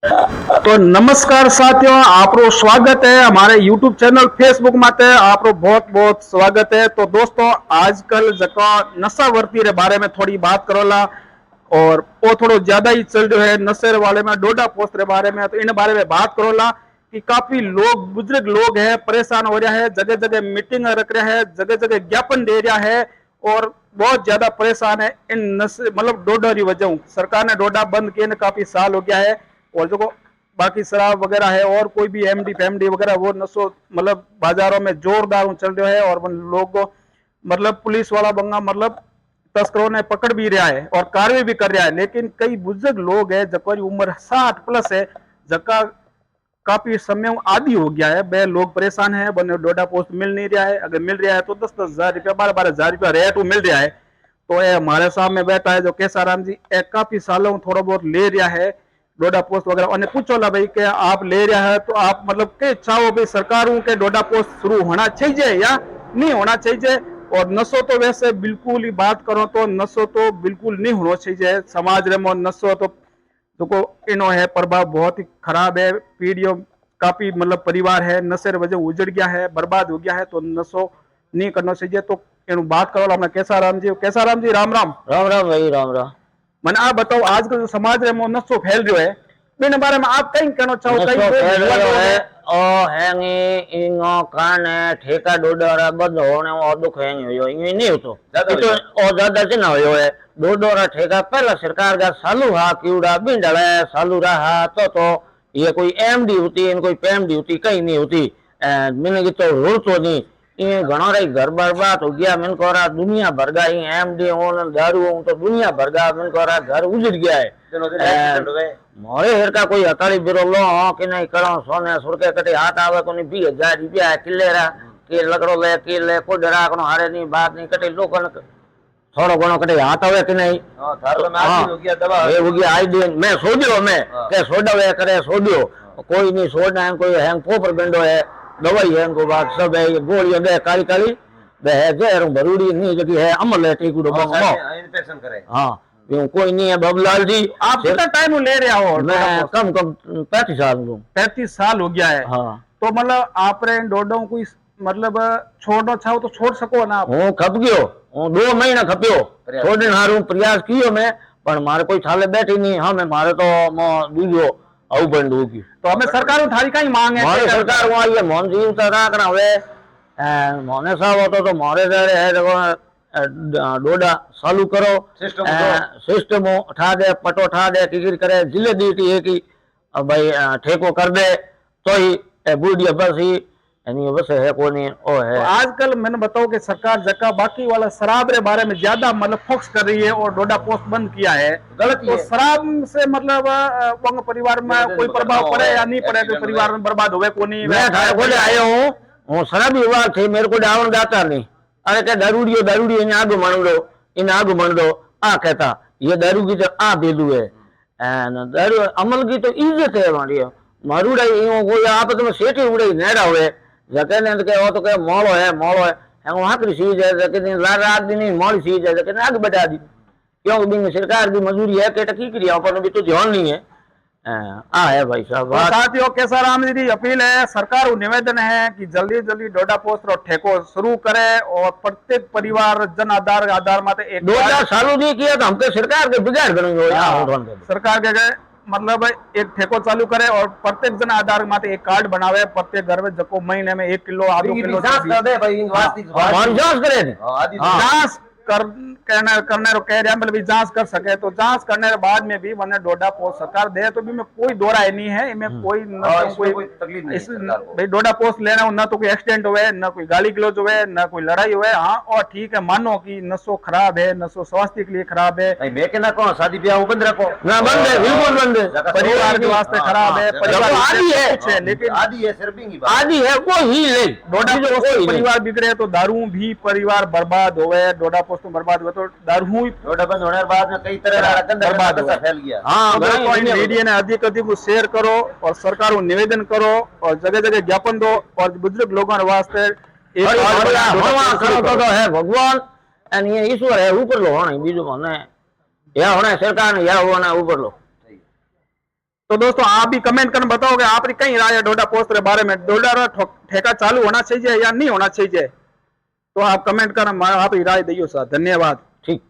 तो नमस्कार साथियों, आपको स्वागत है हमारे YouTube चैनल फेसबुक माते आपको बहुत बहुत स्वागत है। तो दोस्तों, आजकल जका नशा वर्ती रे बारे में थोड़ी बात करोला और वो थोड़ो ज्यादा ही चल रहा है नशे वाले में डोडा पोस्ट रे बारे में। तो इन बारे में बात करोला कि काफी लोग बुजुर्ग लोग है परेशान हो रहा है, जगह जगह मीटिंग रख रहा है, जगह जगह ज्ञापन दे रहा है और बहुत ज्यादा परेशान है इन नशे मतलब डोडा की वजह। सरकार ने डोडा बंद किए काफी साल हो गया है और जो बाकी शराब वगैरह है और कोई भी एमडी फैमडी वगैरह वो नशो मतलब बाजारों में जोरदार चल रहा है और लोग मतलब पुलिस वाला बंगा मतलब तस्करों ने पकड़ भी रहा है और कार्रवाई भी कर रहा है। लेकिन कई बुजुर्ग लोग है जकी उम्र 60 प्लस है, जका काफी समय आदि हो गया है, वे लोग परेशान है, बने डोडा पोस्ट मिल नहीं रहा है। अगर मिल रहा है तो 10-10 हजार रुपया 12-12 हजार रुपया रेट मिल रहा है। तो ये हमारे सामने बैठा है जो केसाराम जी काफी सालों थोड़ा बहुत ले रहा है डोडा पोस्ट वगैरह। उन्हें पूछो ला भाई कि आप ले रहा है तो आप मतलब के चाहो भाई सरकारों के डोडा पोस्ट शुरू होना चाहिए या नहीं होना चाहिए। और नशो तो वैसे बिल्कुल ही बात करो तो नशो तो बिल्कुल नहीं होना चाहिए समाज रे में। नशो तो देखो इनो है प्रभाव बहुत ही खराब है, पीढ़ियों काफी मतलब परिवार है नशे वजह उजड़ गया है, बर्बाद हो गया है। तो नशो नहीं करना चाहिए। तो इन बात करो अपना कैसा राम जी राम राम। राम राम भाई राम राम। मैंने आप बताओ आजकल जो समाज में नशो फैल रहा है इन बारे में आप कहीं कहना चाहो? नशो फैल रह्यो है ओ हैंगी इंगो काने ठेका डोडोरा बंद होने वो दुख है नहीं हो ये नहीं होतो तो ओ ज्यादा से ना होयो है डोडोरा ठेका पहला सरकार का सालू हा कीड़ा बिंडले सालू रहा तो ये कोई एमडी होती है कोई पीएमडी होती कहीं नहीं होती। मैंने की तो रोल तो नहीं ये घणो रे घर बर्बाद हो गया। मैंने को रहा दुनिया भर गया एमडी होन दारू हो तो दुनिया भर गया। मैंने को रहा घर उजड़ गया है। मोरे हेर का कोई हताड़ी बिरो लो हो कि नहीं करो सोने सुरके कटे हाथ आवे को नहीं 20,000 रुपया किले रा के लकड़ो ले के ले कोई डरा को हारे नहीं बात नहीं कटे लोग थोड़ो घणो कटे हाथ आवे कि नहीं। हां थार में आदमी हो गया दवा ए हो गया आई दिन मैं सोड्यो मैं के सोडवे करे सोड्यो कोई नहीं सोडना कोई हैंग पोपर गंडो है दवाई है को बात सब है ये गोलियां दे काली काली दे है जहर भरूड़ी नहीं जगी है अमल है टीकू डो इन्फेक्शन करे। हां कोई नहीं है बबलाल जी। आप कितना टाइम ले रहे हो? मैं कम 35 साल हूँ। 35 साल हो गया है। हाँ। तो मतलब आप डोडो कोई मतलब छोड़ना चाहो तो छोड़ सको ना? हूँ खप गयो हूँ 2 महीना खप्यो छोड़ने हारू प्रयास कियो मैं पर मारे कोई थाले बैठी नहीं। हाँ मैं मारे तो दूजो आउ बंद होगी। तो हमें सरकार थारी कहीं मांग है? मारे सरकार वहाँ ये मोहन जी उतारा करना हुए मोहने साहब होतो तो मारे दे है देखो डोडा चालू करो सिस्टम उठा दे पटो उठा दे किगिर करे जिले दी है कि भाई ठेको कर दे तो ही बूढ़िया बस ही बस है कोनी ओ है। तो आजकल मैंने बताओ कि सरकार जका बाकी वाला शराब के बारे में ज्यादा मतलब फोकस कर रही है और डोडा पोस्ट बंद किया है। गलत तो शराब से मतलब परिवार में कोई प्रभाव पड़े या नहीं पड़े तो परिवार में बर्बाद हुए कोनी? मैं आयो हूँ शराबी हुआ थे मेरे को डावन जाता नहीं। अरे क्या दारूडियो दारूडियो इन आगू मान लो इन आगू मान लो आ कहता ये दारू की तो आ बेलू है दारू अमल की तो इज्जत है हमारी मारूड़ा कोई आप तो सेठी उड़े नेड़ा हुए जके ने के वो तो के मोलो है वहां की चीज है जके रात दिन मोड़ी चीज है जके आग बढ़ा दी क्यों बिन सरकार की मजूरी है के टकी करिया अपन भी तो ध्यान नहीं है। आ है भाई साहब। तो साथियों केसाराम जी की अपील है, सरकार को निवेदन है कि जल्दी जल्दी डोडा पोस्ट और ठेको शुरू करे और प्रत्येक परिवार जन आधार माते एक 2000 सालों नहीं किया तो हमके सरकार के बिगाड़ करेंगे। सरकार के मतलब एक ठेको चालू करे और प्रत्येक जन आधार माते एक कार्ड बनावे प्रत्येक घर में जको महीने में 1 किलो आधो किलो जांच कर दे भाई जांच करे जांच करने रो कह रहा मतलब जांच कर सके तो जांच करने के बाद में भी मैंने डोडा पोस्ट सरकार दे तो भी में कोई दो राय नहीं है इनमें कोई न कोई तकलीफ नहीं। भाई डोडा पोस्ट लेना ना तो कोई एक्सीडेंट हुए ना कोई गाली गलौज हुए ना कोई लड़ाई हुए। हाँ और ठीक है मानो कि नशो खराब है, नशो स्वास्थ्य के लिए खराब है। मैं कहना कौन शादी ब्याह बंद रखो ना बंद है बिल्कुल बंद है परिवार के वास्ते खराब है। परिवार आदि है लेकिन आदि है सिर्फ आदि है वो ही ले डोडा पोस्ट परिवार बिगड़े तो दारू भी परिवार बर्बाद हुए। डोडा पोस्ट बर्बाद हुआ तो दारू डोडा बंद होने के बाद में कई तरह का बर्बाद फैल गया। हाँ मीडिया ने अधिक शेयर करो और सरकार को निवेदन करो और जगह जगह ज्ञापन दो और बुजुर्ग लोगों वास्ते है भगवान ये ईश्वर है ऊपर लो होना बीजू होना है या होना सरकार ने या होना ऊपर लो। तो दोस्तों आप भी कमेंट कर बताओ कि आपकी कई राय है डोडा पोस्ट के बारे में, डोडा रा ठेका चालू होना चाहिए या नहीं होना चाहिए, तो आप कमेंट कर आप राय दियो सर। धन्यवाद। ठीक।